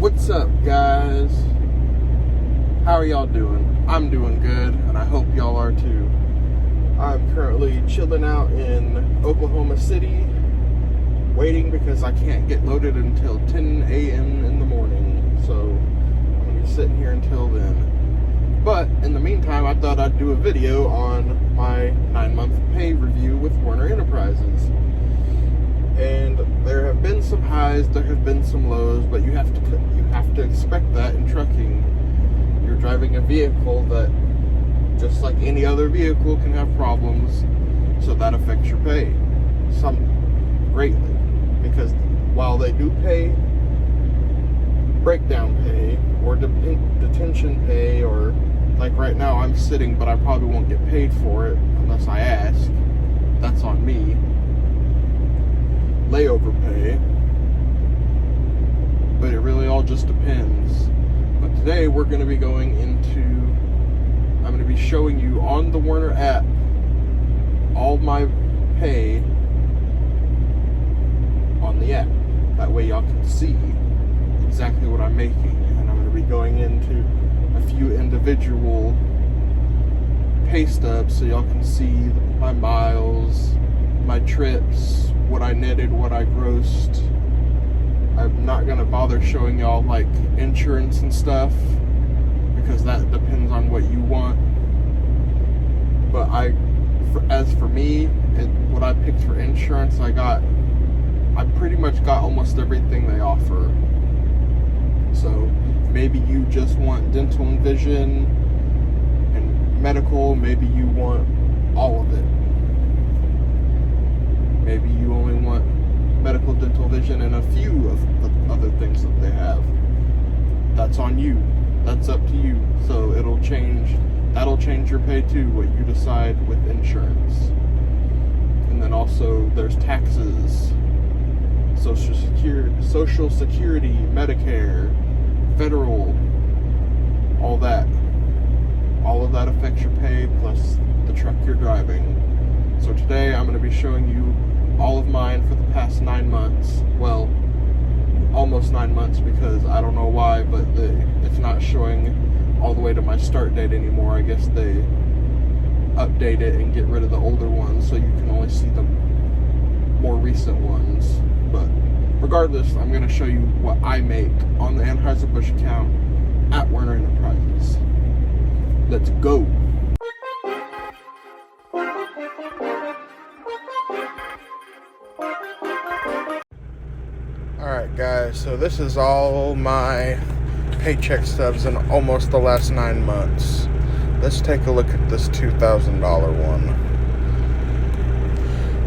What's up, guys? How are y'all doing? I'm doing good, and I hope y'all are too. I'm currently chilling out in Oklahoma City, waiting because I can't get loaded until 10 a.m. in the morning. So I'm going to be sitting here until then. But in the meantime, I thought I'd do a video on my 9-month pay review with Werner Enterprises. And there have been some highs, there have been some lows, but you have to expect that in trucking. You're driving a vehicle that, just like any other vehicle, can have problems, so that affects your pay greatly. Because while they do pay breakdown pay or detention pay, or like right now I'm sitting but I probably won't get paid for it unless I ask, that's on me. Layover pay, but it really all just depends. But today we're going to be I'm going to be showing you on the Werner app all my pay on the app. That way y'all can see exactly what I'm making. And I'm going to be going into a few individual pay stubs so y'all can see my miles, my trips, what I netted, what I grossed. I'm not going to bother showing y'all like insurance and stuff because that depends on what you want. But as for me, and what I picked for insurance, I pretty much got almost everything they offer. So maybe you just want dental and vision and medical, maybe you want all of it. Maybe you only want medical, dental, vision, and a few of the other things that they have. That's on you. That's up to you. So that'll change your pay too, what you decide with insurance. And then also there's taxes, Social Security, Medicare, federal, all that. All of that affects your pay plus the truck you're driving. So today I'm going to be showing you all of mine for the past 9 months. Well, almost 9 months, because I don't know why, but it's not showing all the way to my start date anymore. I guess they update it and get rid of the older ones so you can only see the more recent ones. But regardless, I'm going to show you what I make on the Anheuser-Busch account at Werner Enterprises. Let's go. Alright guys, so this is all my paycheck stubs in almost the last 9 months. Let's take a look at this $2,000 one.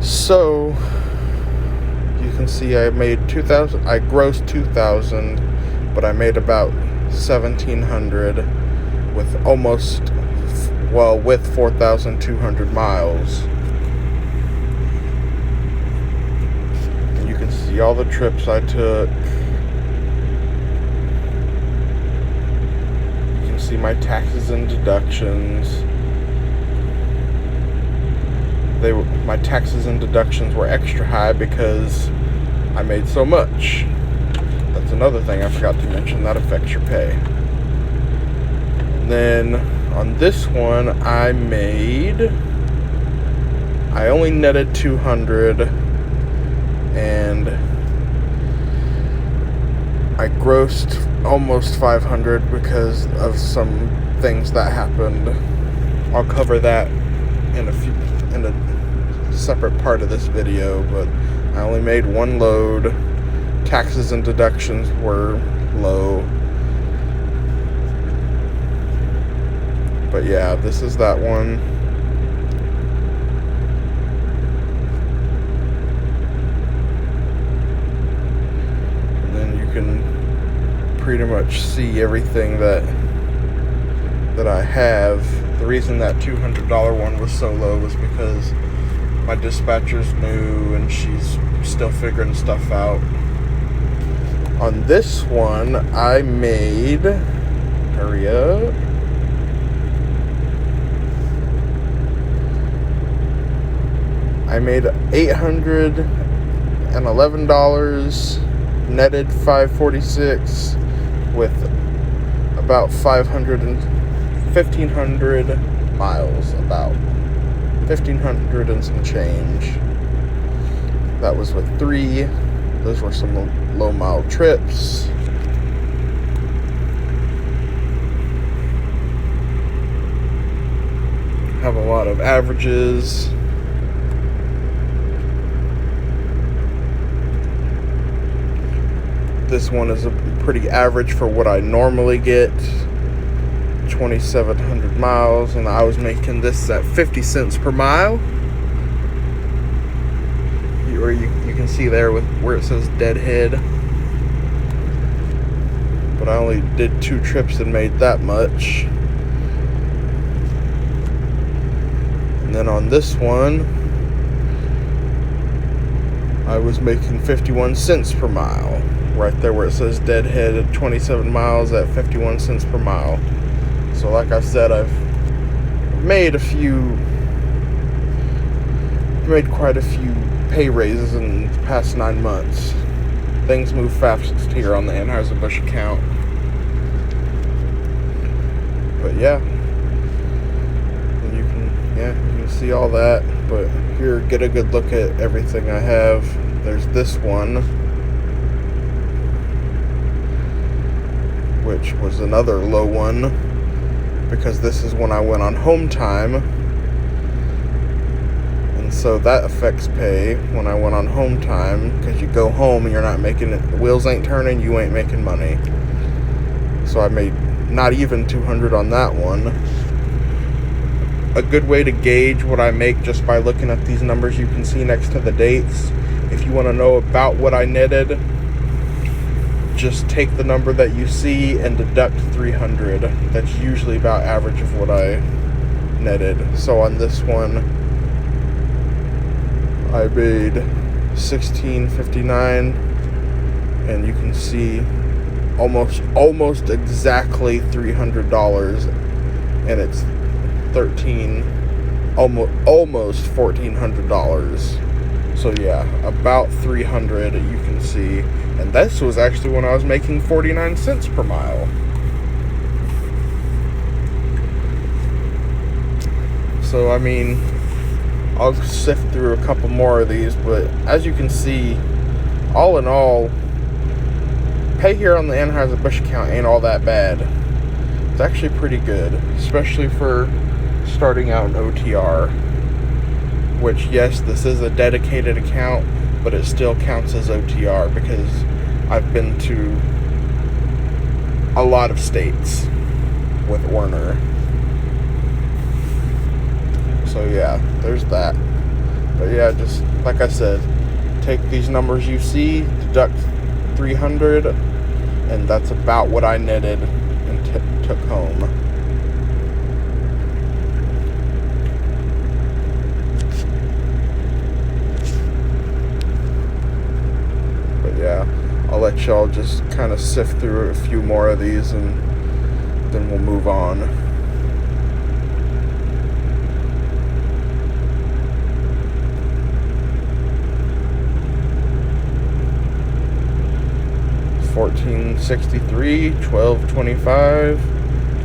So, you can see I made $2,000, I grossed $2,000, but I made about $1,700 with with 4,200 miles. See all the trips I took. You can see my taxes and deductions. My taxes and deductions were extra high because I made so much. That's another thing I forgot to mention that affects your pay. And then on this one, I only netted 200. And I grossed almost 500 because of some things that happened. I'll cover that in a separate part of this video, but I only made one load. Taxes and deductions were low. But yeah, this is that one. Can pretty much see everything that I have. The reason that $200 one was so low was because my dispatcher's new and she's still figuring stuff out. On this one, I made, hurry up, I made $811, netted $546, with about 1,500 miles, about 1,500 and some change. That was with 3. Those were some low mile trips. Have a lot of averages. This one is a pretty average for what I normally get. 2,700 miles, and I was making this at 50 cents per mile. Or you can see there with where it says deadhead. But I only did 2 trips and made that much. And then on this one, I was making 51 cents per mile. Right there where it says deadhead at 27 miles at 51 cents per mile. So like I said, I've made quite a few pay raises in the past 9 months. Things move fast here on the Anheuser-Busch account. But yeah, you can see all that. But here, get a good look at everything I have. There's this one, which was another low one, because this is when I went on home time. And so that affects pay when I went on home time, because you go home and you're not making it, the wheels ain't turning, you ain't making money. So I made not even 200 on that one. A good way to gauge what I make just by looking at these numbers you can see next to the dates. If you want to know about what I netted, just take the number that you see and deduct 300. That's usually about average of what I netted. So on this one, I made $16.59, and you can see almost exactly $300, and it's almost $1,400. So yeah, about 300 you can see. And this was actually when I was making 49 cents per mile. So I mean, I'll sift through a couple more of these, but as you can see, all in all, pay here on the Anheuser-Busch account ain't all that bad. It's actually pretty good, especially for starting out in OTR. Which, yes, this is a dedicated account, but it still counts as OTR because I've been to a lot of states with Werner. So yeah, there's that. But yeah, just like I said, take these numbers you see, deduct 300, and that's about what I netted and took home. Yeah, I'll let y'all just kind of sift through a few more of these, and then we'll move on. $14.63, $12.25,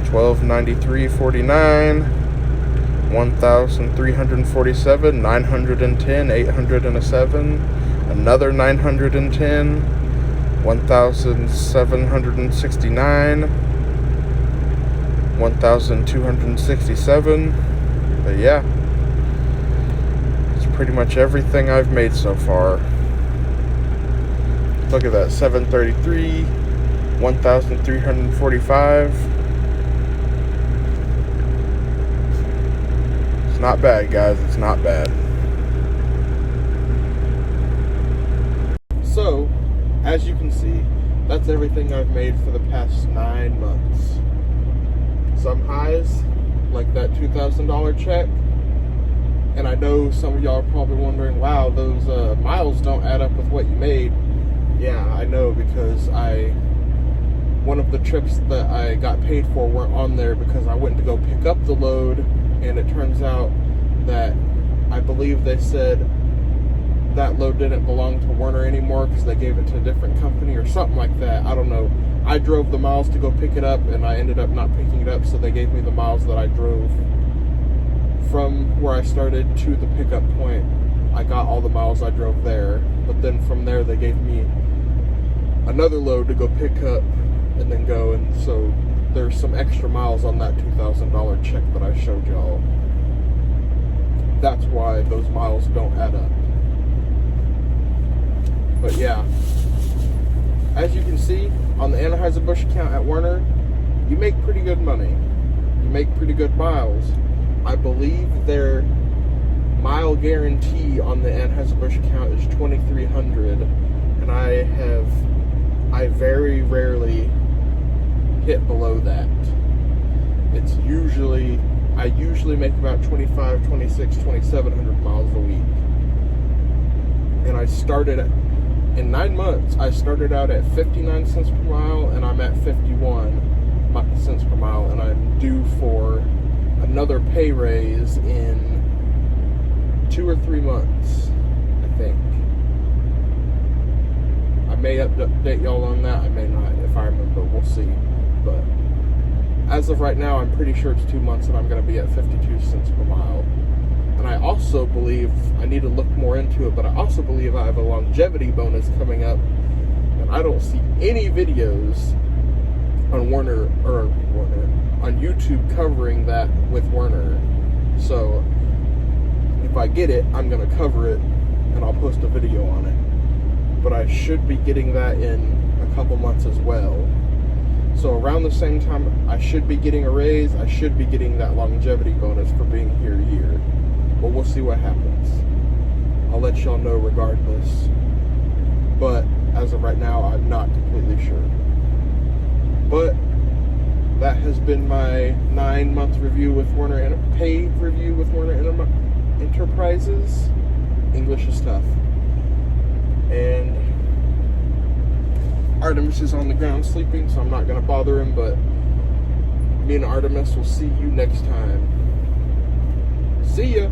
$12.93.49, $1,347, $910, $807. Another 910, 1,769, 1,267. But yeah, it's pretty much everything I've made so far. Look at that, 733, 1,345. It's not bad, guys. It's not bad. So, as you can see, that's everything I've made for the past 9 months. Some highs, like that $2,000 check. And I know some of y'all are probably wondering, wow, those miles don't add up with what you made. Yeah, I know, because one of the trips that I got paid for weren't on there because I went to go pick up the load, and it turns out that I believe they said that load didn't belong to Werner anymore because they gave it to a different company or something like that. I don't know. I drove the miles to go pick it up, and I ended up not picking it up, so they gave me the miles that I drove from where I started to the pickup point. I got all the miles I drove there, but then from there they gave me another load to go pick up and then go, and so there's some extra miles on that $2,000 check that I showed y'all. That's why those miles don't add up. But yeah, as you can see on the Anheuser-Busch account at Werner, you make pretty good money. You make pretty good miles. I believe their mile guarantee on the Anheuser-Busch account is 2,300, and I very rarely hit below that. I usually make about 25, 26, 2,700 miles a week. And in 9 months, I started out at 59 cents per mile, and I'm at 51 cents per mile, and I'm due for another pay raise in 2 or 3 months, I think. I may update y'all on that, I may not, if I remember, we'll see. But as of right now, I'm pretty sure it's 2 months and I'm going to be at 52 cents per mile. And I also believe, I need to look more into it, but I also believe I have a longevity bonus coming up, and I don't see any videos on on YouTube covering that with Werner. So if I get it, I'm going to cover it and I'll post a video on it. But I should be getting that in a couple months as well. So around the same time, I should be getting a raise. I should be getting that longevity bonus for being here a year. But we'll see what happens. I'll let y'all know regardless. But as of right now, I'm not completely sure. But that has been my 9-month review with Werner, and paid review with Werner Enterprises. English is tough. And Artemis is on the ground sleeping, so I'm not going to bother him, but me and Artemis will see you next time. See ya!